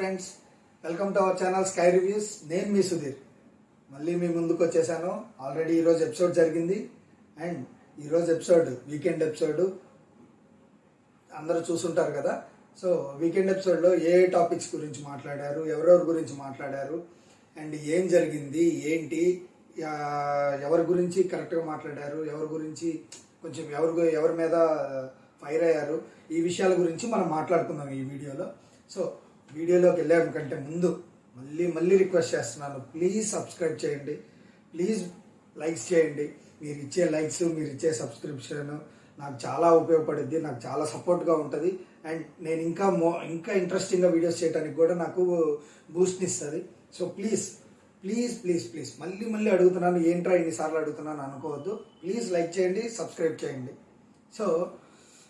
Friends, welcome to our channel sky reviews. నేను మీ సుధీర్ మళ్ళీ మీ ముందుకు వచ్చేసాను. ఆల్రెడీ ఈరోజు ఎపిసోడ్ జరిగింది అండ్ ఈరోజు ఎపిసోడ్ వీకెండ్ ఎపిసోడ్ అందరూ చూసుంటారు కదా. సో వీకెండ్ ఎపిసోడ్లో ఏ టాపిక్స్ గురించి మాట్లాడారు, ఎవరెవరి గురించి మాట్లాడారు అండ్ ఏం జరిగింది ఏంటి, ఎవరి గురించి కరెక్ట్గా మాట్లాడారు, ఎవరి గురించి కొంచెం ఎవరి మీద ఫైర్ అయ్యారు, ఈ విషయాల గురించి మనం మాట్లాడుకుందాం ఈ వీడియోలో. సో వీడియోలోకి వెళ్ళే కంటే ముందు మళ్ళీ రిక్వెస్ట్ చేస్తున్నాను, ప్లీజ్ సబ్స్క్రైబ్ చేయండి, ప్లీజ్ లైక్స్ చేయండి. మీరు ఇచ్చే లైక్స్, మీరు ఇచ్చే సబ్స్క్రిప్షన్ నాకు చాలా ఉపయోగపడుద్ది, నాకు చాలా సపోర్ట్గా ఉంటుంది అండ్ నేను ఇంకా ఇంట్రెస్టింగ్గా వీడియోస్ చేయడానికి కూడా నాకు బూస్ట్ని ఇస్తుంది. So please please please please మళ్ళీ అడుగుతున్నాను, ఏంట్రా ఇన్నిసార్లు అడుగుతున్నాను అనుకోవద్దు. ప్లీజ్ లైక్ చేయండి, సబ్స్క్రైబ్ చేయండి. సో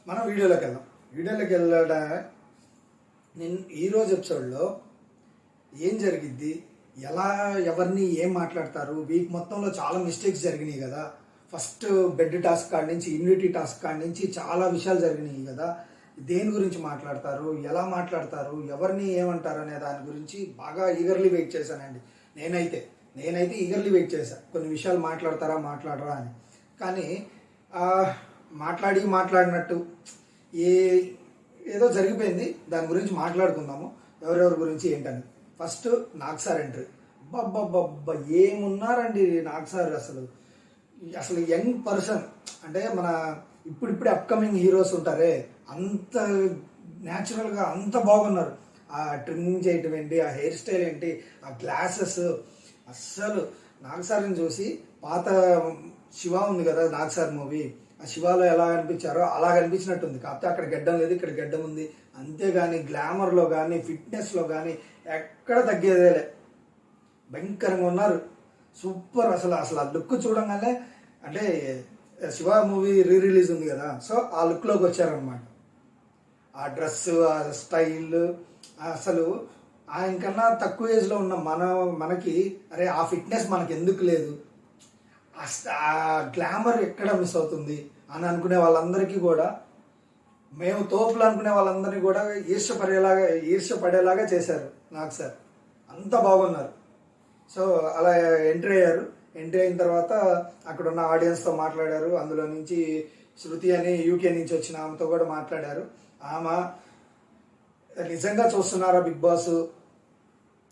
మనం వీడియోలోకి వెళ్ళడం నేను ఈరోజు ఎపిసోడ్లో ఏం జరిగిద్ది, ఎవరిని ఏం మాట్లాడతారు, వీక్ మొత్తంలో చాలా మిస్టేక్స్ జరిగినాయి కదా. ఫస్ట్ బెడ్ టాస్క్ కాడి నుంచి ఇమ్యూనిటీ టాస్క్ కాడి నుంచి చాలా విషయాలు జరిగినాయి కదా. దేని గురించి మాట్లాడతారు, ఎలా మాట్లాడతారు, ఎవరిని ఏమంటారు అనే దాని గురించి బాగా ఈగర్లీ వెయిట్ చేశానండి. నేనైతే ఈగర్లీ వెయిట్ చేశాను, కొన్ని విషయాలు మాట్లాడరా అని. కానీ మాట్లాడినట్టు ఏదో జరిగిపోయింది. దాని గురించి మాట్లాడుకుందాము, ఎవరెవరి గురించి ఏంటని. First Nag sir entry. బాబ్బా ఏమున్నారండి నాగ్ సార్. అసలు యంగ్ పర్సన్ అంటే మన ఇప్పుడిప్పుడే అప్కమింగ్ హీరోస్ ఉంటారే, అంత న్యాచురల్గా అంత బాగున్నారు. ఆ ట్రిమ్మింగ్ చేయటం ఏంటి, ఆ హెయిర్ స్టైల్ ఏంటి, ఆ గ్లాసెస్. అస్సలు నాగ్ సార్ని చూసి పాత శివ ఉంది కదా నాగ్ సార్ మూవీ, ఆ శివాలో ఎలా కనిపించారో అలా కనిపించినట్టుంది. కాకపోతే అక్కడ గడ్డం లేదు, ఇక్కడ గడ్డం ఉంది. అంతేగాని గ్లామర్లో కానీ ఫిట్నెస్లో కానీ ఎక్కడ తగ్గేదేలే, భయంకరంగా ఉన్నారు. సూపర్. అసలు ఆ లుక్ చూడంగానే, అంటే శివ మూవీ రిలీజ్ ఉంది కదా, సో ఆ లుక్లోకి వచ్చారనమాట. ఆ డ్రెస్, ఆ స్టైల్, అసలు ఆయనకన్నా తక్కువ ఏజ్లో ఉన్న మనకి అరే ఆ ఫిట్నెస్ మనకి ఎందుకు లేదు, ఆ గ్లామర్ ఎక్కడ మిస్ అవుతుంది అని అనుకునే వాళ్ళందరికీ కూడా, మేము తోపులు అనుకునే వాళ్ళందరినీ కూడా ఈర్ష్యపడేలాగా చేశారు నాగ్ సార్. అంత బాగున్నారు. సో అలా ఎంట్రీ అయిన తర్వాత అక్కడ ఉన్న ఆడియన్స్తో మాట్లాడారు. అందులో నుంచి శృతి అని యూకే నుంచి వచ్చిన ఆమెతో కూడా మాట్లాడారు. ఆమె నిజంగా చూస్తున్నారా బిగ్ బాస్,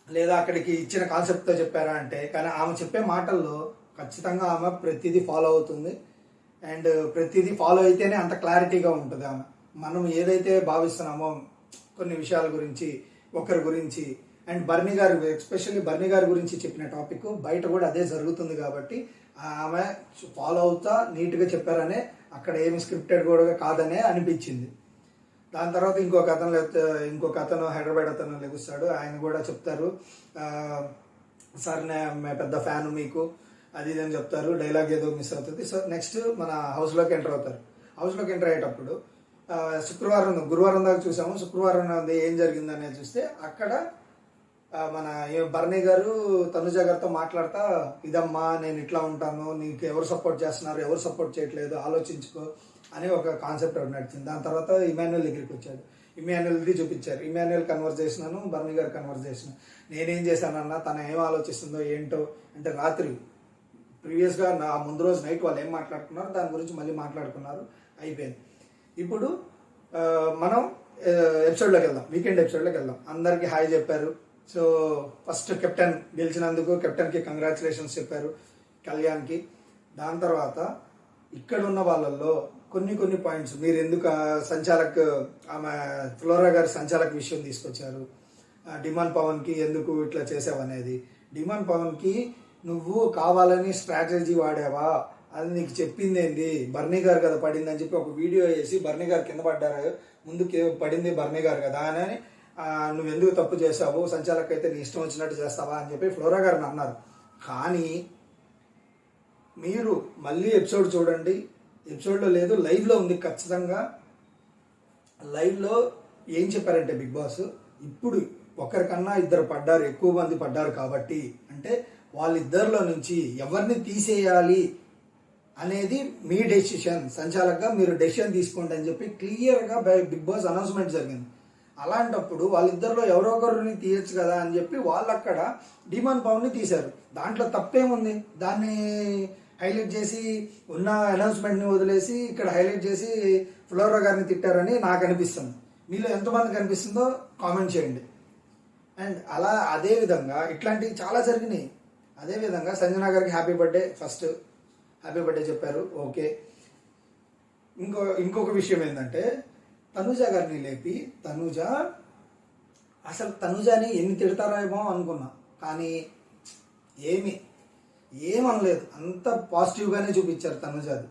లేదా అక్కడికి ఇచ్చిన కాన్సెప్ట్తో చెప్పారా అంటే, కానీ ఆమె చెప్పే మాటల్లో ఖచ్చితంగా ఆమె ప్రతిదీ ఫాలో అవుతుంది అండ్ ప్రతిదీ ఫాలో అయితేనే అంత క్లారిటీగా ఉంటుంది ఆమె. మనం ఏదైతే భావిస్తున్నామో కొన్ని విషయాల గురించి, ఒకరి గురించి అండ్ బర్నీ గారు, ఎస్పెషల్లీ బర్నీ గారి గురించి చెప్పిన టాపిక్ బయట కూడా అదే జరుగుతుంది కాబట్టి ఆమె ఫాలో అవుతా నీట్గా చెప్పారనే, అక్కడ ఏమి స్క్రిప్టెడ్ కూడా కాదనే అనిపించింది. దాని తర్వాత ఇంకొక అతను హైదరాబాద్ అతను లెగుస్తాడు, ఆయన కూడా చెప్తారు, సార్ నేను పెద్ద ఫ్యాను మీకు, అది ఇదని చెప్తారు. డైలాగ్ ఏదో మిస్ అవుతుంది. సో నెక్స్ట్ మన హౌస్లోకి ఎంటర్ అవుతారు. హౌస్లోకి ఎంటర్ అయ్యేటప్పుడు గురువారం దాకా చూసాము. శుక్రవారం ఏం జరిగింది అనేది చూస్తే, అక్కడ మన బర్నీ గారు తనుజ గారితో మాట్లాడతా, ఇదమ్మా నేను ఇట్లా ఉంటాను, నీకు ఎవరు సపోర్ట్ చేస్తున్నారు, ఎవరు సపోర్ట్ చేయట్లేదు, ఆలోచించుకో అని ఒక కాన్సెప్ట్ నడిచింది. దాని తర్వాత ఇమాన్యుయల్ దగ్గరికి వచ్చాడు. ఇమాన్యుయల్ది చూపించారు. ఇమాన్యుయల్ కన్వర్జేషన్, బర్నీ గారు కన్వర్జేషన్. నేనేం చేశానన్నా, తను ఏం ఆలోచిస్తుందో ఏంటో అంటే, రాత్రి ప్రీవియస్గా ముందు రోజు నైట్ వాళ్ళు ఏం మాట్లాడుకున్నారు దాని గురించి మళ్ళీ మాట్లాడుకున్నారు, అయిపోయింది. ఇప్పుడు మనం ఎపిసోడ్లోకి వెళ్దాం, వీకెండ్ ఎపిసోడ్లోకి వెళ్దాం. అందరికీ హాయ్ చెప్పారు. సో ఫస్ట్ కెప్టెన్ గెలిచినందుకు కెప్టెన్కి కంగ్రాచులేషన్స్ చెప్పారు, కళ్యాణ్కి. దాని తర్వాత ఇక్కడ ఉన్న వాళ్ళల్లో కొన్ని పాయింట్స్, మీరు ఎందుకు ఆమె ఫ్లోరా గారి సంచాలక్ విషయం తీసుకొచ్చారు, డిమాండ్ పవన్కి ఎందుకు ఇట్లా చేసావనేది. డిమాండ్ పవన్కి నువ్వు కావాలని స్ట్రాటజీ వాడావా, అది నీకు చెప్పింది ఏంది, బర్నీ గారు కదా పడింది అని చెప్పి ఒక వీడియో వేసి బర్నీ గారు కింద పడ్డారు, ముందుకు పడింది బర్నీ గారు కదా అని నువ్వు ఎందుకు తప్పు చేసావు, సంచాలక్ అయితే నీ ఇష్టం వచ్చినట్టు చేస్తావా అని చెప్పి ఫ్లోరా గారిని అన్నారు. కానీ మీరు మళ్ళీ ఎపిసోడ్ చూడండి, ఎపిసోడ్లో లేదు, లైవ్లో ఉంది. ఖచ్చితంగా లైవ్లో ఏం చెప్పారంటే బిగ్ బాస్, ఇప్పుడు ఒకరికన్నా ఇద్దరు పడ్డారు, ఎక్కువ మంది పడ్డారు కాబట్టి, అంటే వాళ్ళిద్దరిలో నుంచి ఎవరిని తీసేయాలి అనేది మీ డెసిషన్, సంచాలకుగా మీరు డెసిషన్ తీసుకోండి అని చెప్పి క్లియర్గా బిగ్ బాస్ అనౌన్స్మెంట్ జరిగింది. అలాంటప్పుడు వాళ్ళిద్దరిలో ఎవరో ఒకరిని తీయచ్చు కదా అని చెప్పి వాళ్ళు అక్కడ డిమాండ్ పవన్ని తీశారు. దాంట్లో తప్పేముంది? దాన్ని హైలైట్ చేసి ఉన్న అనౌన్స్మెంట్ని వదిలేసి ఇక్కడ హైలైట్ చేసి ఫ్లోరా గారిని తిట్టారని నాకు అనిపిస్తుంది. మీలో ఎంతమందికి అనిపిస్తుందో కామెంట్ చేయండి. అండ్ అలా అదేవిధంగా ఇట్లాంటివి చాలా జరిగినాయి. అదేవిధంగా సంజన గారికి happy birthday, first happy birthday చెప్పారు, ఓకే. ఇంకొక విషయం ఏంటంటే తనుజ గారిని లేపి తనుజని ఎన్ని తిడతారేమో అనుకున్నా, కానీ ఏమనలేదు. అంత పాజిటివ్గానే చూపించారు తనుజది.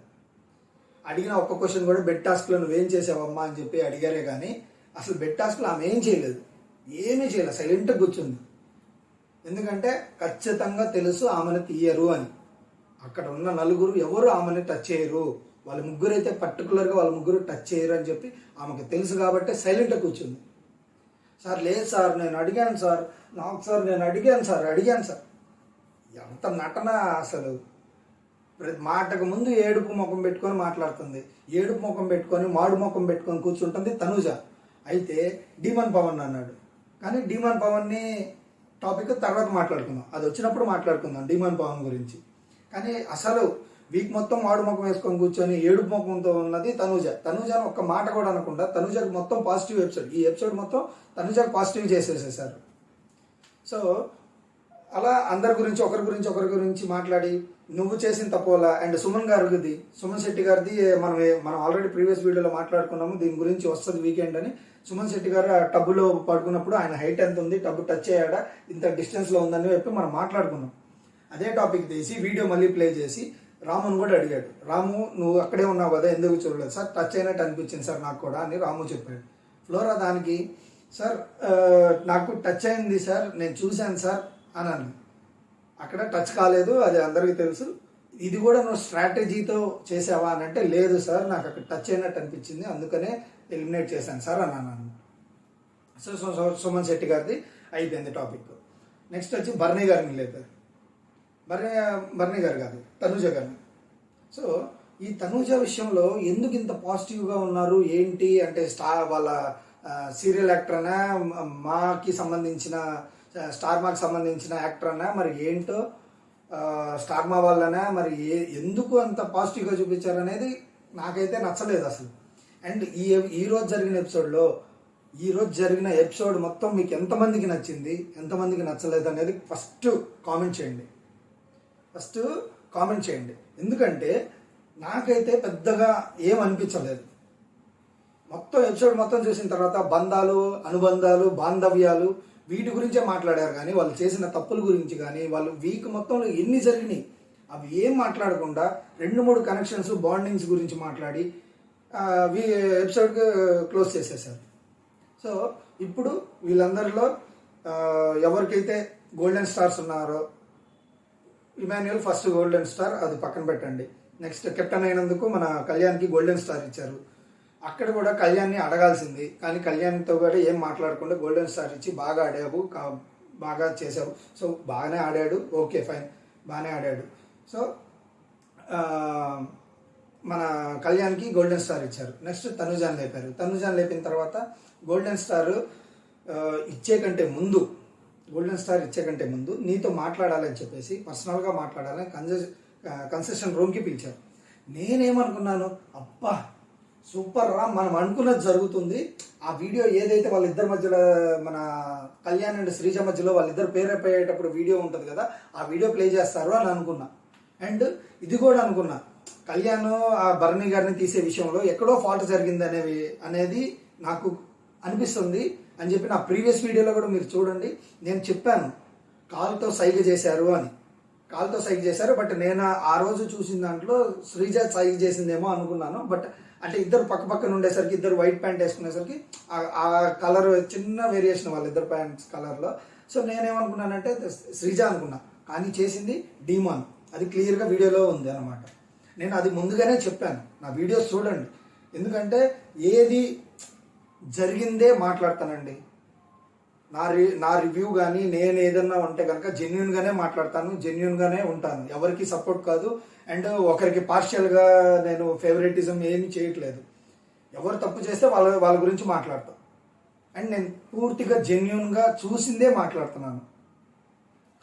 అడిగిన ఒక్క క్వశ్చన్ కూడా బెడ్ టాస్క్లో నువ్వేం చేసావమ్మా అని చెప్పి అడిగారే కానీ అసలు బెడ్ టాస్క్లో ఆమె ఏం చేయలేదు, ఏమీ చేయలేదు, సైలెంట్గా కూర్చుంది. ఎందుకంటే ఖచ్చితంగా తెలుసు ఆమెను తీయరు అని. అక్కడ ఉన్న నలుగురు ఎవరు ఆమెను టచ్ చేయరు, వాళ్ళ ముగ్గురు అయితే పర్టికులర్గా వాళ్ళ ముగ్గురు టచ్ చేయరు అని చెప్పి ఆమెకు తెలుసు కాబట్టి సైలెంట్గా కూర్చుంది. సార్ లేదు సార్ నేను అడిగాను సార్, నాకు సార్ నేను అడిగాను సార్. ఎంత నటన అసలు! మాటకు ముందు ఏడుపు ముఖం పెట్టుకొని మాట్లాడుతుంది, ఏడుపు ముఖం పెట్టుకొని మాడు ముఖం పెట్టుకొని కూర్చుంటుంది తనుజ. అయితే డీమన్ పవన్ అన్నాడు, కానీ డీమన్ పవన్ని టాపిక్ తర్వాత మాట్లాడుకుందాం, అది వచ్చినప్పుడు మాట్లాడుకుందాం డీమన్ పవన్ గురించి. కానీ అసలు వీక్ మొత్తం మాడు ముఖం వేసుకొని కూర్చొని ఏడుపు ముఖంతో ఉన్నది తనుజను ఒక్క మాట కూడా అనకుండా తనుజకు మొత్తం పాజిటివ్ ఎపిసోడ్, ఈ ఎపిసోడ్ మొత్తం తనుజకు పాజిటివ్ చేసేసేసారు. సో అలా అందరి గురించి ఒకరి గురించి మాట్లాడి నువ్వు చేసిన తప్పులా. అండ్ సుమన్ శెట్టి గారిది మనం ఆల్రెడీ ప్రీవియస్ వీడియోలో మాట్లాడుకున్నాము, దీని గురించి వస్తుంది వీకెండ్ అని. సుమన్ శెట్టి గారు ఆ టబ్బులో పడుకున్నప్పుడు ఆయన హైట్ ఎంత ఉంది, టబ్బు టచ్ అయ్యాడా, ఇంత డిస్టెన్స్లో ఉందని చెప్పి మనం మాట్లాడుకున్నాం. అదే టాపిక్ తీసి వీడియో మళ్ళీ ప్లే చేసి రాముని కూడా అడిగాడు, రాము నువ్వు అక్కడే ఉన్నావు కదా ఎందుకు చూడలేదు సార్, టచ్ అయినట్టు అనిపించింది సార్ నాకు కూడా అని రాము చెప్పాడు. ఫ్లోరా దానికి సార్ నాకు టచ్ అయింది సార్, నేను చూశాను సార్ అని అన్నాను. అక్కడ టచ్ కాలేదు, అది అందరికీ తెలుసు. ఇది కూడా నువ్వు స్ట్రాటజీతో చేసావా అని అంటే లేదు సార్ నాకు అక్కడ టచ్ అయినట్టు అనిపించింది అందుకనే ఎలిమినేట్ చేశాను సార్ అన్నాను. సో సుమన్ శెట్టి గారిది అయిపోయింది టాపిక్. నెక్స్ట్ వచ్చి బర్నీ గారిని లేపారు. బర్నీ గారు కాదు, తనుజ గారిని. సో ఈ తనుజ విషయంలో ఎందుకు ఇంత పాజిటివ్గా ఉన్నారు ఏంటి అంటే వాళ్ళ సీరియల్ యాక్టర్ అనా, మాకి సంబంధించిన స్టార్ మాకి సంబంధించిన యాక్టర్ అన్నా మరి ఏంటో, స్టార్ మా వాళ్ళనా మరి ఎందుకు అంత పాజిటివ్గా చూపించారు అనేది నాకైతే నచ్చలేదు అసలు. అండ్ ఈ రోజు జరిగిన ఎపిసోడ్ మొత్తం మీకు ఎంతమందికి నచ్చింది, ఎంతమందికి నచ్చలేదు అనేది ఫస్ట్ కామెంట్ చేయండి. ఎందుకంటే నాకైతే పెద్దగా ఏం అనిపించలేదు. ఎపిసోడ్ మొత్తం చూసిన తర్వాత బంధాలు, అనుబంధాలు, బాంధవ్యాలు వీటి గురించే మాట్లాడారు కానీ వాళ్ళు చేసిన తప్పుల గురించి కానీ వాళ్ళు వీక్ మొత్తంలో ఎన్ని జరిగినాయి అవి ఏం మాట్లాడకుండా 2-3 కనెక్షన్స్, బాండింగ్స్ గురించి మాట్లాడి ఎపిసోడ్కి క్లోజ్ చేసేసారు. సో ఇప్పుడు వీళ్ళందరిలో ఎవరికైతే గోల్డెన్ స్టార్స్ ఉన్నారో, ఇమాన్యుయల్ ఫస్ట్ గోల్డెన్ స్టార్, అది పక్కన పెట్టండి. నెక్స్ట్ కెప్టెన్ అయినందుకు మన కళ్యాణ్కి గోల్డెన్ స్టార్ ఇచ్చారు. అక్కడ కూడా కళ్యాణ్ని అడగాల్సింది, కానీ కళ్యాణ్తో కూడా ఏం మాట్లాడకుండా గోల్డెన్ స్టార్ ఇచ్చి బాగా ఆడావు, బాగా చేసావు, సో బాగానే ఆడాడు, ఓకే ఫైన్ బాగానే ఆడాడు. సో మన కళ్యాణ్కి గోల్డెన్ స్టార్ ఇచ్చారు. నెక్స్ట్ తనుజాన్ లేపిన తర్వాత గోల్డెన్ స్టార్ ఇచ్చే కంటే ముందు నీతో మాట్లాడాలని చెప్పేసి పర్సనల్గా మాట్లాడాలని కన్సెషన్ రూమ్కి పిలిచారు. నేనేమనుకున్నాను, అబ్బా సూపర్ రా, మనం అనుకున్నది జరుగుతుంది. ఆ వీడియో ఏదైతే వాళ్ళిద్దరి మధ్యలో మన కళ్యాణ్ అండ్ శ్రీజ మధ్యలో వాళ్ళిద్దరు పేరైపోయేటప్పుడు వీడియో ఉంటుంది కదా, ఆ వీడియో ప్లే చేస్తారు అని అనుకున్నా. అండ్ ఇది కూడా అనుకున్నా, కళ్యాణ్ ఆ బర్నీ గారిని తీసే విషయంలో ఎక్కడో ఫాల్ట్ జరిగింది అనేది నాకు అనిపిస్తుంది అని చెప్పి నా ప్రీవియస్ వీడియోలో కూడా మీరు చూడండి. నేను చెప్పాను కాల్తో సైగ చేశారు అని, బట్ నేను ఆ రోజు చూసిన దాంట్లో శ్రీజ సైగ చేసిందేమో అనుకున్నాను. బట్ అంటే ఇద్దరు పక్కన ఉండేసరికి, ఇద్దరు వైట్ ప్యాంట్ వేసుకునేసరికి ఆ కలర్ చిన్న వేరియేషన్ వాళ్ళిద్దరు ప్యాంట్స్ కలర్లో. సో నేనేమనుకున్నానంటే శ్రీజ అనుకున్నా, కానీ చేసింది డీమాన్, అది క్లియర్గా వీడియోలో ఉంది అనమాట. నేను అది ముందుగానే చెప్పాను, నా వీడియోస్ చూడండి. ఎందుకంటే ఏది జరిగిందే మాట్లాడతానండి. నా రివ్యూ కానీ నేను ఏదన్నా ఉంటే కనుక జెన్యున్గానే మాట్లాడతాను, జెన్యున్గానే ఉంటాను, ఎవరికి సపోర్ట్ కాదు. అండ్ ఒకరికి పార్షియల్గా నేను ఫేవరెటిజం ఏమి చేయట్లేదు. ఎవరు తప్పు చేస్తే వాళ్ళ గురించి మాట్లాడతాం. అండ్ నేను పూర్తిగా జెన్యున్గా చూసిందే మాట్లాడుతున్నాను.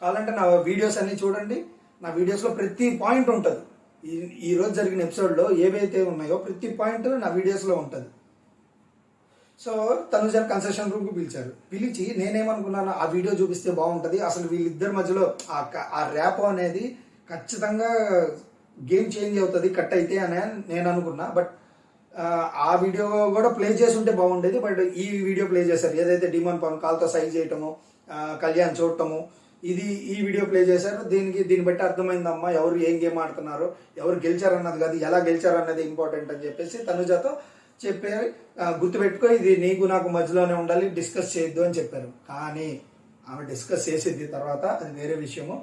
కావాలంటే నా వీడియోస్ అన్నీ చూడండి. నా వీడియోస్లో ప్రతి పాయింట్ ఉంటుంది. ఈ రోజు జరిగిన ఎపిసోడ్లో ఏవైతే ఉన్నాయో ప్రతి పాయింట్ నా వీడియోస్లో ఉంటుంది. సో తనుజ కన్సెషన్ రూమ్కి పిలిచి నేనేమనుకున్నాను, ఆ వీడియో చూపిస్తే బాగుంటుంది, అసలు వీళ్ళిద్దరి మధ్యలో ఆ ర్యాప్ అనేది ఖచ్చితంగా గేమ్ చేంజ్ అవుతుంది కట్ అయితే అని నేను అనుకున్నా. బట్ ఆ వీడియో కూడా ప్లే చేసి ఉంటే బాగుండేది. బట్ ఈ వీడియో ప్లే చేశారు, ఏదైతే డిమాండ్ పవన్ కాల్తో సైజ్ చేయటము, కళ్యాణ్ చూడటము, ఈ వీడియో ప్లే చేశారు. దీన్ని బట్టి అర్థమైందమ్మా ఎవరు ఏం గేమ్ ఆడుతున్నారు, ఎవరు గెలిచారన్నది కాదు ఎలా గెలిచారన్నది ఇంపార్టెంట్ అని చెప్పేసి తనుజతో చెప్పారు. గుర్తుపెట్టుకో, ఇది నీకు నాకు మధ్యలోనే ఉండాలి, డిస్కస్ చేయొద్దు అని చెప్పారు. కానీ ఆమె డిస్కస్ చేసేది తర్వాత అది వేరే విషయము.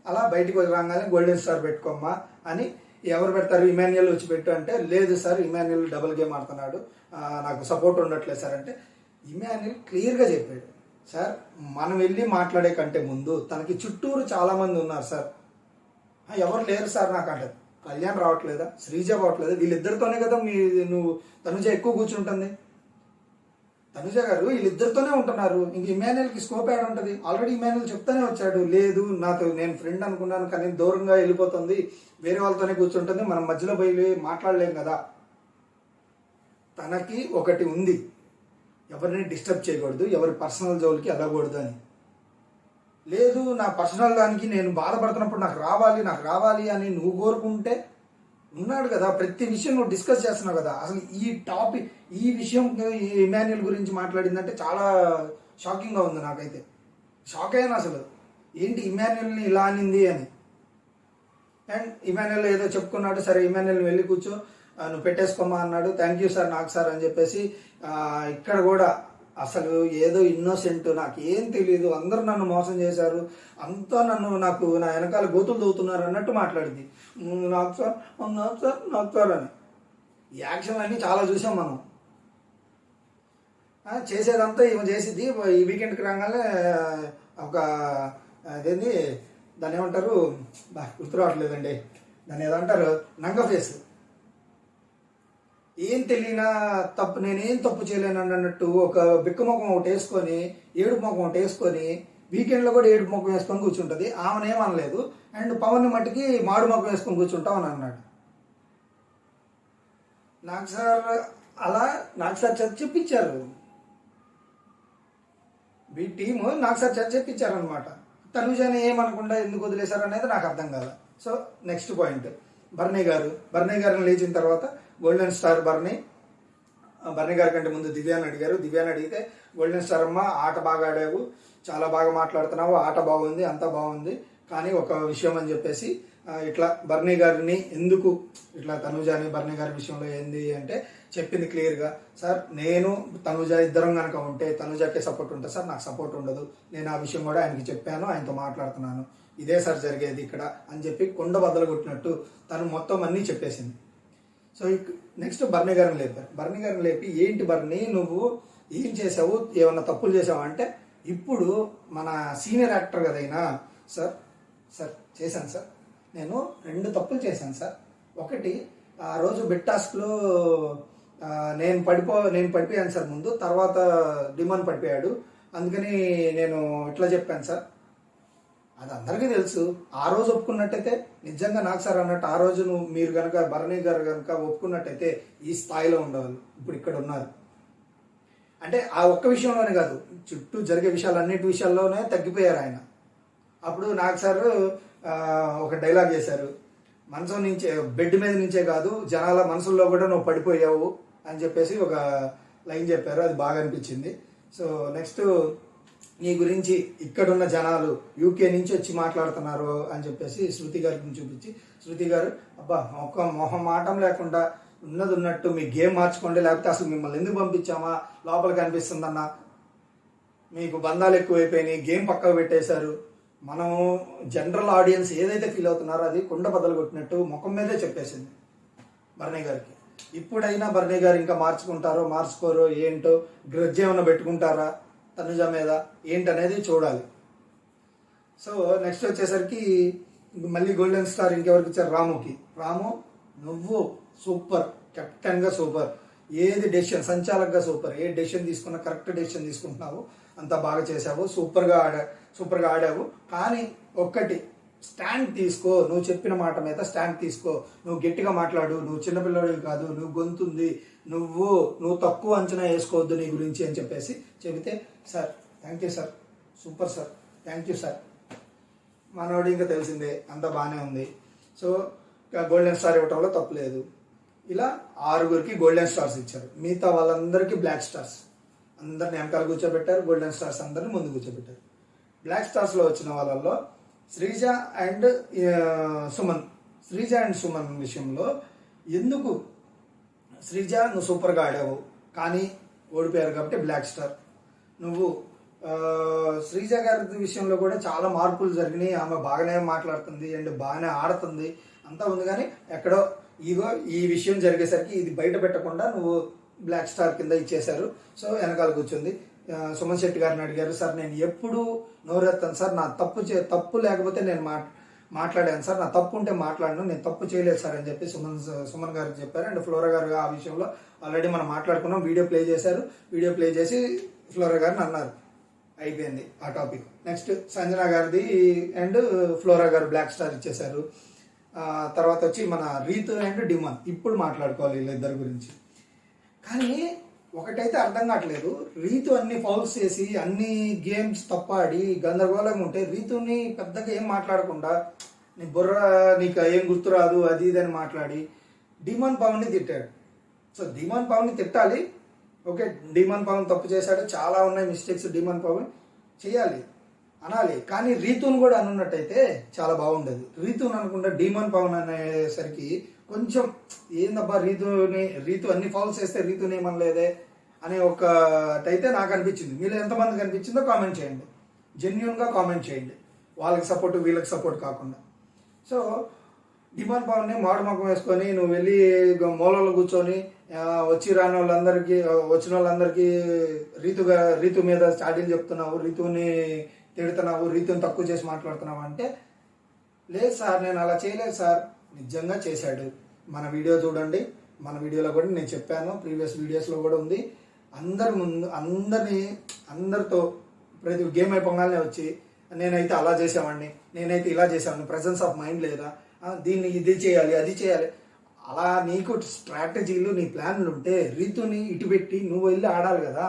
అలా బయటకు రాగానే గోల్డెన్ స్టార్ పెట్టుకోమ్మా అని ఎవరు పెడతారు, ఇమాన్యుయల్ వచ్చి పెట్టు అంటే, లేదు సార్ ఇమాన్యుయల్ డబుల్ గేమ్ ఆడుతున్నాడు, నాకు సపోర్ట్ ఉండట్లేదు సార్ అంటే, ఇమాన్యుయల్ క్లియర్గా చెప్పాడు, సార్ మనం వెళ్ళి మాట్లాడే కంటే ముందు తనకి చుట్టూరు చాలామంది ఉన్నారు సార్. ఎవరు లేరు సార్ నాకు అంటే, కళ్యాణ్ రావట్లేదా, శ్రీజ రావట్లేదా, వీళ్ళిద్దరితోనే కదా నువ్వు తనుజ ఎక్కువ కూర్చుంటుంది. తనుజ గారు వీళ్ళిద్దరితోనే ఉంటున్నారు, ఇంక ఇమాన్యుయల్కి స్కోప్ యాడ్ ఉంటుంది. ఆల్రెడీ ఇమాన్యుయల్ చెప్తానే వచ్చాడు, లేదు నాతో నేను ఫ్రెండ్ అనుకున్నాను కానీ దూరంగా వెళ్ళిపోతుంది, వేరే వాళ్ళతోనే కూర్చుంటుంది, మనం మధ్యలో పోయి మాట్లాడలేం కదా. తనకి ఒకటి ఉంది, ఎవరిని డిస్టర్బ్ చేయకూడదు, ఎవరి పర్సనల్ జోలికి వెళ్ళకూడదు అని. లేదు నా పర్సనల్ దానికి నేను బాధపడుతున్నప్పుడు నాకు రావాలి అని నువ్వు కోరుకుంటే ఉన్నాడు కదా, ప్రతి విషయం నువ్వు డిస్కస్ చేస్తున్నావు కదా. అసలు ఈ విషయం ఇమాన్యుయల్ గురించి మాట్లాడిందంటే చాలా షాకింగ్గా ఉంది. నాకైతే షాక్ అయ్యాను అసలు, ఏంటి ఇమాన్యుయల్ని ఇలా అనింది అని. అండ్ ఇమాన్యుయల్ ఏదో చెప్పుకున్నాడు, సరే ఇమాన్యుయల్ వెళ్ళి కూర్చో నువ్వు పెట్టేసుకోమా అన్నాడు. థ్యాంక్ యూ సార్ నాకు సార్ అని చెప్పేసి ఇక్కడ కూడా అసలు ఏదో ఇన్నోసెంట్, నాకు ఏం తెలియదు, అందరూ నన్ను మోసం చేశారు, అంతా నాకు నా వెనకాల గోతులు దవ్వుతున్నారు అన్నట్టు మాట్లాడింది. నాకు సార్ అని. ఈ యాక్షన్ అన్నీ చాలా చూసాం మనం. చేసేదంతా ఈమె చేసిద్ది. ఈ వీకెండ్కి రాగానే ఒక అదేంది దాన్ని ఏమంటారు, గుర్తు రావట్లేదండి, దాన్ని ఏదంటారు, నంగ ఫేస్. ఏం తెలియనా తప్పు, నేనేం తప్పు చేయలేను అన్నట్టు ఒక బిక్క ముఖం ఒకటి వేసుకొని, ఏడుపు ముఖం ఒకటి వేసుకొని, వీకెండ్లో కూడా ఏడుపు ముఖం వేసుకొని కూర్చుంటుంది. ఆమెనేమనలేదు. అండ్ పవన్ మట్టికి మాడు ముఖం వేసుకొని కూర్చుంటాం అని అన్నాడు. నాకు సార్ చెప్పించారు, మీ టీము నాకు సార్ చెప్పించారు అనమాట. తనుజాని ఏమనకుండా ఎందుకు వదిలేశారు అనేది నాకు అర్థం కాదు. సో నెక్స్ట్ పాయింట్, బర్నీ గారిని లేచిన తర్వాత గోల్డెన్ స్టార్ బర్నీ గారి కంటే ముందు దివ్యాని అడిగారు. దివ్యాని అడిగితే, గోల్డెన్ స్టార్ అమ్మ ఆట బాగా ఆడావు, చాలా బాగా మాట్లాడుతున్నావు, ఆట బాగుంది, అంతా బాగుంది, కానీ ఒక విషయం అని చెప్పేసి ఇట్లా బర్నీ గారిని ఎందుకు ఇట్లా తనుజాని బర్నీ గారి విషయంలో ఏంది అంటే చెప్పింది క్లియర్గా, సార్ నేను తనుజ ఇద్దరం కనుక ఉంటే తనుజాకే సపోర్ట్ ఉంటుంది సార్, నాకు సపోర్ట్ ఉండదు, నేను ఆ విషయం కూడా ఆయనకి చెప్పాను, ఆయనతో మాట్లాడుతున్నాను, ఇదే సార్ జరిగేది ఇక్కడ అని చెప్పి కొండ బద్దలు కొట్టినట్టు తను మొత్తం అన్నీ చెప్పేసింది. సో నెక్స్ట్ బర్నీ గారిని లేపి ఏంటి బర్నీ నువ్వు ఏం చేసావు, ఏమన్నా తప్పులు చేసావు అంటే, ఇప్పుడు మన సీనియర్ యాక్టర్ కదైనా, సార్ చేశాను సార్, నేను 2 తప్పులు చేశాను సార్. ఒకటి, ఆ రోజు బిగ్ టాస్క్లో నేను పడిపోయాను సార్ ముందు, తర్వాత డిమాండ్ పడిపోయాడు, అందుకని నేను ఇట్లా చెప్పాను సార్. అది అందరికీ తెలుసు. ఆ రోజు ఒప్పుకున్నట్టయితే నిజంగా నాకు సార్ అన్నట్టు ఆ రోజు మీరు కనుక బర్నీ గారు కనుక ఒప్పుకున్నట్టయితే ఈ స్థాయిలో ఉండేవాళ్ళు, ఇప్పుడు ఇక్కడ ఉన్నారు. అంటే ఆ ఒక్క విషయంలోనే కాదు, చుట్టూ జరిగే విషయాలన్నిటి విషయాల్లోనే తగ్గిపోయారు ఆయన. అప్పుడు నాకు సార్ ఒక డైలాగ్ చేశారు, మనసు నుంచే, బెడ్ మీద నుంచే కాదు జనాల మనసుల్లో కూడా నువ్వు పడిపోయావు అని చెప్పేసి ఒక లైన్ చెప్పారు, అది బాగా అనిపించింది. సో నెక్స్ట్, నీ గురించి ఇక్కడున్న జనాలు యూకే నుంచి వచ్చి మాట్లాడుతున్నారు అని చెప్పేసి శృతి గారికి చూపించి, శృతి గారు అబ్బా ఒక మొహమాటం లేకుండా ఉన్నది ఉన్నట్టు మీ గేమ్ మార్చుకోండి, లేకపోతే అసలు మిమ్మల్ని ఎందుకు పంపించామా, లోపలికి అనిపిస్తుందన్న, మీకు బంధాలు ఎక్కువైపోయినాయి, గేమ్ పక్కకు పెట్టేశారు, మనం జనరల్ ఆడియన్స్ ఏదైతే ఫీల్ అవుతున్నారో అది కొండ బద్దలు కొట్టినట్టు ముఖం మీదే చెప్పేసింది బర్నీ గారికి. ఇప్పుడైనా బర్నీ గారు ఇంకా మార్చుకోరో ఏంటో, గ్రడ్జ్ ఏమైనా పెట్టుకుంటారా తనుజ మీద ఏంటనేది చూడాలి. సో నెక్స్ట్ వచ్చేసరికి మళ్ళీ గోల్డెన్ స్టార్ ఇంకెవరికి ఇచ్చారు, రాము, నువ్వు సూపర్, కెప్టెన్గా సూపర్, ఏది డెసిషన్ సంచాలకుగా సూపర్, ఏ డెసిషన్ తీసుకున్నా కరెక్ట్ డెసిషన్ తీసుకుంటున్నావు, అంత బాగా చేసావు, సూపర్గా ఆడావు. కానీ ఒక్కటి స్టాండ్ తీసుకో, నువ్వు చెప్పిన మాట మీద స్టాండ్ తీసుకో, నువ్వు గట్టిగా మాట్లాడు, నువ్వు చిన్నపిల్లడివి కాదు, నువ్వు గొంతుంది, నువ్వు తక్కువ అంచనా వేసుకోవద్దు నీ గురించి అని చెప్పేసి చెబితే, sir thank you sir, super sir, thank you sir. మనోడు ఇంకా తెలిసిందే అంతా బాగానే ఉంది. సో గోల్డెన్ స్టార్ ఇవ్వటంలో తప్పులేదు. ఇలా 6గురికి గోల్డెన్ స్టార్స్ ఇచ్చారు, మిగతా వాళ్ళందరికీ బ్లాక్ స్టార్స్. అందరిని వెనకాల కూర్చోబెట్టారు, గోల్డెన్ స్టార్స్ అందరిని ముందు కూర్చోబెట్టారు. బ్లాక్ స్టార్స్లో వచ్చిన వాళ్ళల్లో శ్రీజ అండ్ సుమన్ విషయంలో ఎందుకు శ్రీజ నువ్వు సూపర్గా ఆడావు కానీ ఓడిపోయారు కాబట్టి బ్లాక్ స్టార్. నువ్వు శ్రీజ గారి విషయంలో కూడా చాలా మార్పులు జరిగినాయి, ఆమె బాగానే మాట్లాడుతుంది అండ్ బాగానే ఆడుతుంది అంతా ఉంది, కానీ ఎక్కడో ఈ విషయం జరిగేసరికి ఇది బయట పెట్టకుండా నువ్వు బ్లాక్ స్టార్ కింద ఇచ్చేశారు. సో వెనకాల కూర్చుంది. సుమన్ శెట్టి గారిని అడిగారు, సార్ నేను ఎప్పుడు నోరెత్తాను సార్, నా తప్పు లేకపోతే నేను మాట్లాడాను సార్, నా తప్పు ఉంటే మాట్లాడను, నేను తప్పు చేయలేదు సార్ అని చెప్పి సుమన్ గారు చెప్పారు. అండ్ ఫ్లోరా గారు ఆ విషయంలో ఆల్రెడీ మనం మాట్లాడుకున్నాం, వీడియో ప్లే చేశారు. వీడియో ప్లే చేసి ఫ్లోరా గారిని అన్నారు, అయిపోయింది ఆ టాపిక్. నెక్స్ట్ సంజన గారిది అండ్ ఫ్లోరా గారు బ్లాక్ స్టార్ ఇచ్చేశారు. తర్వాత వచ్చి మన రీతు అండ్ డిమాన్ ఇప్పుడు మాట్లాడుకోవాలి వీళ్ళిద్దరి గురించి. కానీ ఒకటైతే అర్థం కావట్లేదు, రీతు అన్ని ఫౌల్స్ చేసి అన్ని గేమ్స్ తప్పాడి గందరగోళంగా ఉంటే రీతుని పెద్దగా ఏం మాట్లాడకుండా నీ బుర్ర నీకు ఏం గుర్తురాదు అది ఇది అని మాట్లాడి డిమాన్ పవన్ని తిట్టాడు. సో డిమాన్ పవన్ని తిట్టాలి, ఓకే, డిమాన్ పవన్ తప్పు చేశాడు, చాలా ఉన్నాయి మిస్టేక్స్, డిమాన్ పవన్ చేయాలి అనాలి. కానీ రీతుని కూడా అనున్నట్టయితే చాలా బాగుండేది. రీతుని అనకుండా డిమాన్ పవన్ అనేసరికి కొంచెం ఏందబ్బా రీతు అన్ని ఫౌల్స్ చేస్తే రీతుని ఏమనలేదే అనే ఒకటైతే నాకు అనిపించింది. మీరు ఎంతమందికి అనిపించిందో కామెంట్ చేయండి, జెన్యున్గా కామెంట్ చేయండి, వాళ్ళకి సపోర్ట్ వీళ్ళకి సపోర్ట్ కాకుండా. సో డిమాన్ పవన్ని మాడు ముఖం వేసుకొని నువ్వు వెళ్ళి మూలలో కూర్చొని వచ్చిన వాళ్ళందరికీ రీతు మీద స్టార్టింగ్ చెప్తున్నావు, రీతుని తిడుతున్నావు, రీతుని తక్కువ చేసి మాట్లాడుతున్నావు అంటే, లేదు సార్ నేను అలా చేయలేదు సార్, నిజంగా చేశాడు. మన వీడియో చూడండి, మన వీడియోలో కూడా నేను చెప్పాను, ప్రీవియస్ వీడియోస్లో కూడా ఉంది. అందరితో ప్రతి గేమ్ అయిపోగానే వచ్చి నేనైతే అలా చేసామండి, నేనైతే ఇలా చేసామండి, ప్రెజెన్స్ ఆఫ్ మైండ్ లేదా, దీన్ని ఇది చేయాలి అది చేయాలి, అలా నీకు స్ట్రాటజీలు నీ ప్లాన్లు ఉంటే రీతుని ఇటు పెట్టి నువ్వు వెళ్ళి ఆడాలి కదా.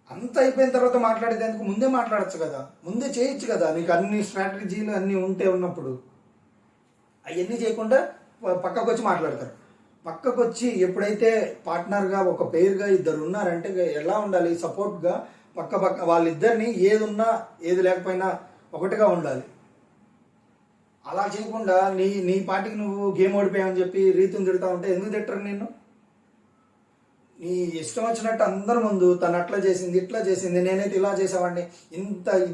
అంత అయిపోయిన తర్వాత మాట్లాడేదానికి ముందే మాట్లాడచ్చు కదా, ముందే చేయొచ్చు కదా. నీకు అన్ని స్ట్రాటజీలు అన్నీ ఉన్నప్పుడు అవన్నీ చేయకుండా పక్కకు వచ్చి మాట్లాడతారు. పక్కకు వచ్చి ఎప్పుడైతే పార్ట్నర్గా ఒక పెయిర్గా ఇద్దరు ఉన్నారంటే ఎలా ఉండాలి, సపోర్ట్గా పక్క వాళ్ళిద్దరిని ఏది ఉన్నా ఏది లేకపోయినా ఒకటిగా ఉండాలి. అలా చేయకుండా నీ పార్టీకి నువ్వు గేమ్ ఓడిపోయావని చెప్పి రీతుని తిడతా ఉంటే ఎందుకు తిట్టరు నిన్ను? నీ ఇష్టం వచ్చినట్టు అందరి ముందు తను అట్లా చేసింది ఇట్లా చేసింది, నేనైతే ఇలా చేసావాడిని,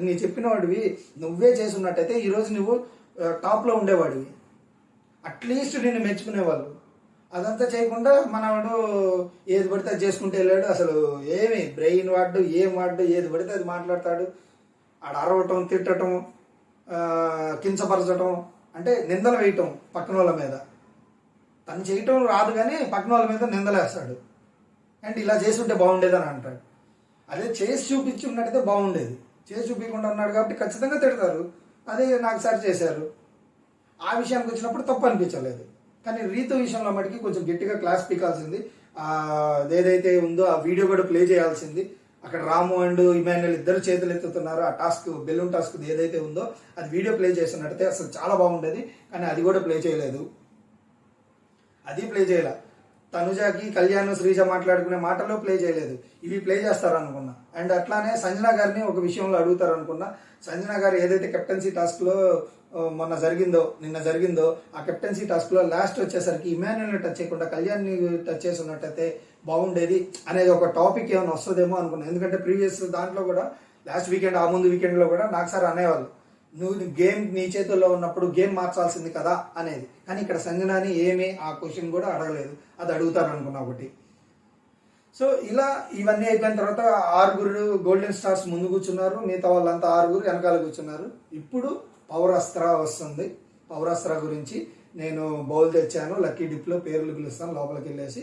నీ చెప్పిన వాడివి నువ్వే చేసి ఉన్నట్టయితే ఈరోజు నువ్వు టాప్లో ఉండేవాడివి, అట్లీస్ట్ నిన్ను మెచ్చుకునేవాళ్ళు. అదంతా చేయకుండా మనవాడు ఏది పడితే అది చేసుకుంటూ వెళ్ళాడు. అసలు ఏమి బ్రెయిన్ వాడు ఏది పడితే అది మాట్లాడతాడు. ఆడ అరవటం, తిట్టడం, కించపరచడం, అంటే నిందలు వేయటం పక్కన వాళ్ళ మీద. తను చేయటం రాదు కానీ పక్కన వాళ్ళ మీద నిందలేస్తాడు. అండ్ ఇలా చేసి ఉంటే బాగుండేదని అంటాడు. అదే చేసి చూపించి ఉన్నట్టయితే బాగుండేది, చేసి చూపించకుండా ఉన్నాడు కాబట్టి ఖచ్చితంగా తిడతారు. అదే నాకు సార్ చేశారు, ఆ విషయానికి వచ్చినప్పుడు తప్పు అనిపించలేదు. కానీ రీతు విషయంలో మటుకి కొంచెం గట్టిగా క్లాస్ పీకాల్సింది. ఏదైతే ఉందో ఆ వీడియో కూడా ప్లే చేయాల్సింది. అక్కడ రాము అండ్ ఇమాన్యుల్ ఇద్దరు చేతులు ఎత్తుతున్నారు, ఆ టాస్క్ బెలూన్ టాస్క్ ఏదైతే ఉందో అది వీడియో ప్లే చేస్తున్నట్టయితే అసలు చాలా బాగుండేది. కానీ అది కూడా ప్లే చేయలేదు, అది ప్లే చేయలే. తనుజాకి కళ్యాణ్ శ్రీజ మాట్లాడుకునే మాటలో ప్లే చేయలేదు, ఇవి ప్లే చేస్తారు అనుకున్నా. అండ్ అట్లానే సంజన గారిని ఒక విషయంలో అడుగుతారు అనుకున్నా. సంజన గారు ఏదైతే కెప్టెన్సీ టాస్క్లో నిన్న జరిగిందో ఆ కెప్టెన్సీ టాస్క్లో లాస్ట్ వచ్చేసరికి ఇమాన్యుల్ని టచ్ చేయకుండా కళ్యాణ్ని టచ్ చేసి ఉన్నట్టయితే బాగుండేది అనేది ఒక టాపిక్ ఏమైనా వస్తుందేమో అనుకున్నాను. ఎందుకంటే ప్రీవియస్ దాంట్లో కూడా లాస్ట్ వీకెండ్ ఆ ముందు వీకెండ్లో కూడా నాకు సార్ అనేవాళ్ళు, నువ్వు గేమ్ నీ చేతుల్లో ఉన్నప్పుడు గేమ్ మార్చాల్సింది కదా అనేది. కానీ ఇక్కడ సంజనాని ఏమీ ఆ క్వశ్చన్ కూడా అడగలేదు, అది అడుగుతారు అనుకున్నా ఒకటి. సో ఇలా ఇవన్నీ అయిపోయిన తర్వాత 6 గోల్డెన్ స్టార్స్ ముందు కూర్చున్నారు, మిగతా వాళ్ళంతా 6 వెనకాల కూర్చున్నారు. ఇప్పుడు పౌరాస్త్ర వస్తుంది. పౌరాస్త్ర గురించి నేను బౌల్ తెచ్చాను, లక్కీ డిప్లో పేర్లు పిలుస్తాను, లోపలికి వెళ్ళేసి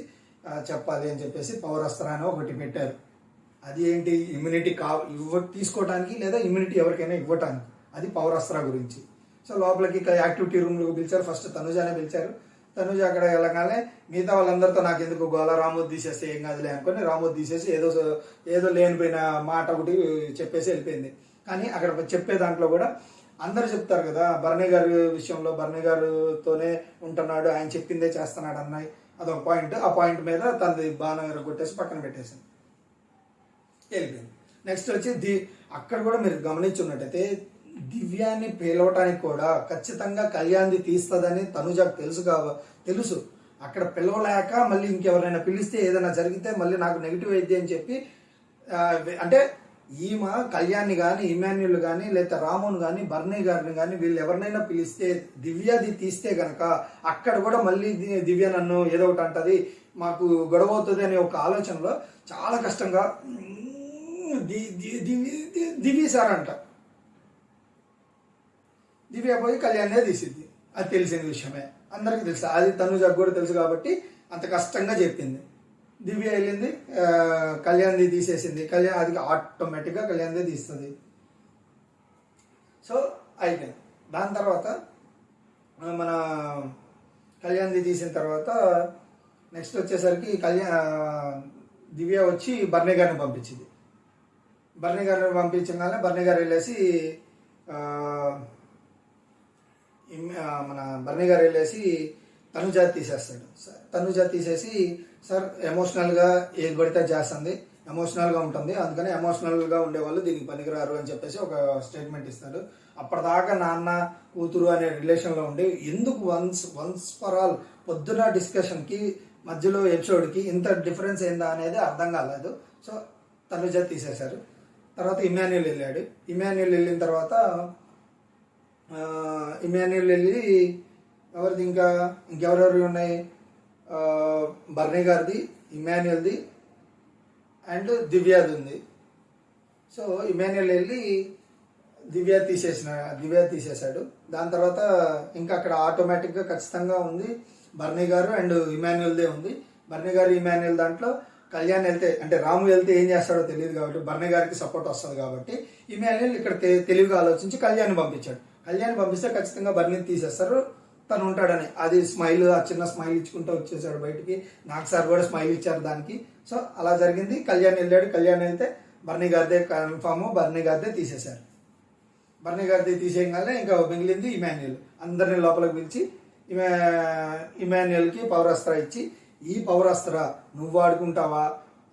చెప్పాలి అని చెప్పేసి పవర్ అస్త్రా అని ఒకటి పెట్టారు. అది ఏంటి, ఇమ్యూనిటీ తీసుకోవడానికి లేదా ఇమ్యూనిటీ ఎవరికైనా ఇవ్వటానికి, అది పవర్ అస్త్రా గురించి. సో లోపలికి యాక్టివిటీ రూమ్లోకి పిలిచారు. ఫస్ట్ తనుజానే పిలిచారు. తనుజ అక్కడ వెళ్ళగానే మిగతా వాళ్ళందరితో నాకు ఎందుకు గోళ, రామోద్ తీసేస్తే ఏం కాదులే అనుకుని రామోద్ తీసేసి ఏదో లేనిపోయిన మాట ఒకటి చెప్పేసి వెళ్ళిపోయింది. కానీ అక్కడ చెప్పే దాంట్లో కూడా అందరు చెప్తారు కదా, భరణి గారి విషయంలో భరణి గారితోనే ఉంటున్నాడు, ఆయన చెప్పిందే చేస్తున్నాడు అన్నాయి. అదొక పాయింట్. ఆ పాయింట్ మీద తనది బాగా కొట్టేసి పక్కన పెట్టేసింది, వెళ్ళిపోయింది. నెక్స్ట్ వచ్చి అక్కడ కూడా మీరు గమనించున్నట్టయితే దివ్యాన్ని పిలవటానికి కూడా ఖచ్చితంగా కళ్యాణ్ది తీస్తుందని తనుజకు తెలుసు. అక్కడ పిలవలేక మళ్ళీ ఇంకెవరైనా పిలిస్తే ఏదైనా జరిగితే మళ్ళీ నాకు నెగిటివ్ అయితే అని చెప్పి, అంటే ఈమె కళ్యాణ్ని కానీ ఇమాన్యుల్ కానీ లేదా రాముని కానీ భరణి గారిని కానీ వీళ్ళు ఎవరినైనా పిలిస్తే దివ్యది తీస్తే గనక అక్కడ కూడా మళ్ళీ దివ్య నన్ను ఏదో ఒకటి అంటది, మాకు గొడవ అవుతుంది అనే ఒక ఆలోచనలో చాలా కష్టంగా దివ్య సార్ అంట. దివ్య పోయి కళ్యాణ్నే తీసిద్ది. అది తెలిసిన విషయమే, అందరికీ తెలుసు. అది తనుజకు కూడా తెలుసు కాబట్టి అంత కష్టంగా చెప్పింది. దివ్య వెళ్ళింది, కళ్యాణ్ది తీసేసింది. అది ఆటోమేటిక్గా కళ్యాణ్దే తీస్తుంది. సో అయిపోయింది. దాని తర్వాత మన కళ్యాణ్ది తీసిన తర్వాత నెక్స్ట్ వచ్చేసరికి దివ్య వచ్చి భరణి గారిని పంపించింది. భరణి గారిని పంపించగానే భరణి గారు వెళ్ళేసి మన భరణి గారు వెళ్ళేసి తనుజా తీసేస్తాడు. తనుజా తీసేసి సార్ ఎమోషనల్గా ఏది పడితే చేస్తుంది, ఎమోషనల్గా ఉంటుంది, అందుకని ఎమోషనల్గా ఉండేవాళ్ళు దీనికి పనికిరారు అని చెప్పేసి ఒక స్టేట్మెంట్ ఇస్తాడు. అప్పటిదాకా నాన్న కూతురు అనే రిలేషన్లో ఉండి ఎందుకు వన్స్ ఫర్ ఆల్ పొద్దున డిస్కషన్కి మధ్యలో ఎపిసోడ్కి ఇంత డిఫరెన్స్ ఏందా అనేది అర్థం కాలేదు. సో తనుజా తీసేశారు. తర్వాత ఇమాన్యుల్ వెళ్ళాడు. ఇమాన్యుల్ వెళ్ళిన తర్వాత ఇమాన్యుల్ వెళ్ళి ఎవరిది ఇంకెవరెవరు ఉన్నాయి, భరణి గారిది, ఇమాన్యుల్ది అండ్ దివ్యాది ఉంది. సో ఇమాన్యుల్ వెళ్ళి దివ్య తీసేశాడు. దాని తర్వాత ఇంకా అక్కడ ఆటోమేటిక్గా ఖచ్చితంగా ఉంది భరణి గారు అండ్ ఇమాన్యుల్దే ఉంది. భరణి గారు ఇమాన్యుల్ దాంట్లో కళ్యాణ్ వెళ్తే అంటే రాము వెళ్తే ఏం చేస్తాడో తెలియదు కాబట్టి భరణి గారికి సపోర్ట్ వస్తుంది కాబట్టి ఇమాన్యుల్ ఇక్కడ తెలివిగా ఆలోచించి కళ్యాణ్ పంపించాడు. కళ్యాణ్ పంపిస్తే ఖచ్చితంగా భరణిని తీసేస్తారు, తను ఉంటాడని. అది స్మైల్, ఆ చిన్న స్మైల్ ఇచ్చుకుంటూ వచ్చేసాడు బయటికి. నాకు సార్ కూడా స్మైల్ ఇచ్చారు దానికి. సో అలా జరిగింది. కళ్యాణ్ వెళ్ళాడు. కళ్యాణ్ వెళ్తే భరణి గారిదే కన్ఫామ్, భరణి గారిదే తీసేశారు. భరణి గారిదే తీసేయగానే ఇంకా మిగిలింది ఇమాన్యుల్. అందరినీ లోపలికి పిలిచి ఇమాన్యుల్కి పౌరాస్త్ర ఇచ్చి, ఈ పౌరాస్త్ర నువ్వు వాడుకుంటావా,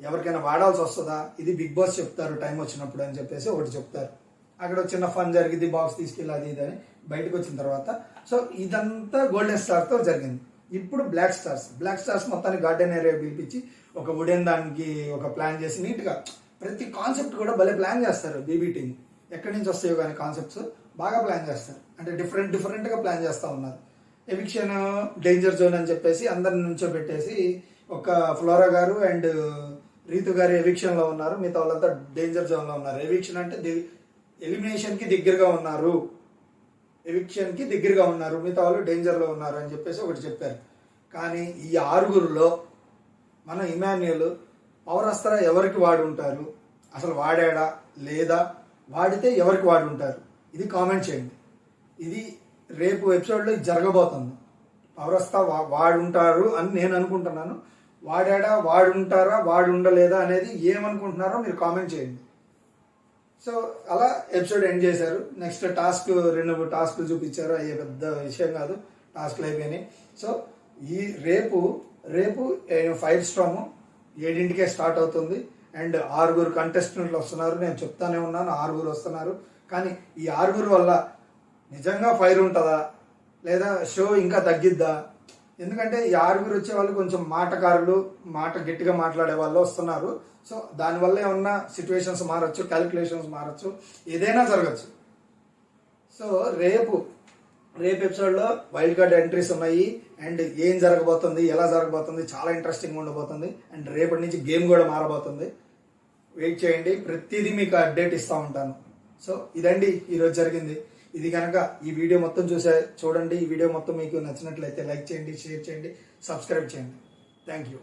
ఎవరికైనా వాడాల్సి వస్తుందా, ఇది బిగ్ బాస్ చెప్తారు టైం వచ్చినప్పుడు అని చెప్పేసి ఒకటి చెప్తారు. అక్కడ చిన్న ఫన్ జరిగింది, బాక్స్ తీసుకెళ్ళి అది ఇది అని. బయటకు వచ్చిన తర్వాత సో ఇదంతా గోల్డెన్ స్టార్తో జరిగింది. ఇప్పుడు బ్లాక్ స్టార్స్ మొత్తాన్ని గార్డెన్ ఏరియా పిలిపించి ఒక వుడెన్ దానికి ఒక ప్లాన్ చేసి నీట్గా ప్రతి కాన్సెప్ట్ కూడా భలే ప్లాన్ చేస్తారు. బీబీ టీమ్ ఎక్కడి నుంచి వస్తాయో కానీ కాన్సెప్ట్స్ బాగా ప్లాన్ చేస్తారు. అంటే డిఫరెంట్గా ప్లాన్ చేస్తూ ఉన్నారు. ఎవిక్షన్ డేంజర్ జోన్ అని చెప్పేసి అందరిని నుంచో పెట్టేసి ఒక ఫ్లోరా గారు అండ్ రీతు గారు ఎవిక్షన్లో ఉన్నారు, మిగతా వాళ్ళంతా డేంజర్ జోన్లో ఉన్నారు. ఎవిక్షన్ అంటే ఎలిమినేషన్కి దగ్గరగా ఉన్నారు, మిగతా వాళ్ళు డేంజర్లో ఉన్నారు అని చెప్పేసి ఒకటి చెప్పారు. కానీ ఈ 6గురులో మన ఇమాన్యుల్ పౌరాస్త్ర ఎవరికి వాడి ఉంటారు, అసలు వాడాడా లేదా, వాడితే ఎవరికి వాడి ఉంటారు, ఇది కామెంట్ చేయండి. ఇది రేపు ఎపిసోడ్లో జరగబోతుంది. పౌరాస్త్ర వాడుంటారు అని నేను అనుకుంటున్నాను. వాడాడా, వాడుంటారా, వాడు ఉండలేదా అనేది ఏమనుకుంటున్నారో మీరు కామెంట్ చేయండి. సో అలా ఎపిసోడ్ ఎండ్ చేశారు. నెక్స్ట్ 2 టాస్క్లు చూపించారు. అయ్యే పెద్ద విషయం కాదు, టాస్క్లు అయిపోయినాయి. సో ఈ రేపు ఫైర్ స్టార్మ్ 7 స్టార్ట్ అవుతుంది అండ్ 6 కంటెస్టెంట్లు వస్తున్నారు. నేను చెప్తానే ఉన్నాను 6 వస్తున్నారు. కానీ ఈ 6 వల్ల నిజంగా ఫైర్ ఉంటుందా లేదా షో ఇంకా తగ్గిద్దా? ఎందుకంటే ఈ 6 వచ్చే వాళ్ళు కొంచెం మాటకారులు, మాట గట్టిగా మాట్లాడే వాళ్ళు వస్తున్నారు. సో దానివల్ల ఏమన్నా సిచ్యువేషన్స్ మారచ్చు, క్యాలిక్యులేషన్స్ మారచ్చు, ఏదైనా జరగచ్చు. సో రేపు ఎపిసోడ్లో వైల్డ్ కార్డ్ ఎంట్రీస్ ఉన్నాయి అండ్ ఏం జరగబోతుంది, ఎలా జరగబోతుంది, చాలా ఇంట్రెస్టింగ్ ఉండబోతుంది. అండ్ రేపటి నుంచి గేమ్ కూడా మారబోతుంది. వెయిట్ చేయండి, ప్రతిదీ మీకు అప్డేట్ ఇస్తూ ఉంటాను. సో ఇదండి ఈరోజు జరిగింది. ఇది కనుక ఈ వీడియో మొత్తం చూడండి. ఈ వీడియో మొత్తం మీకు నచ్చినట్లయితే లైక్ చేయండి, షేర్ చేయండి, సబ్స్క్రైబ్ చేయండి. Thank you.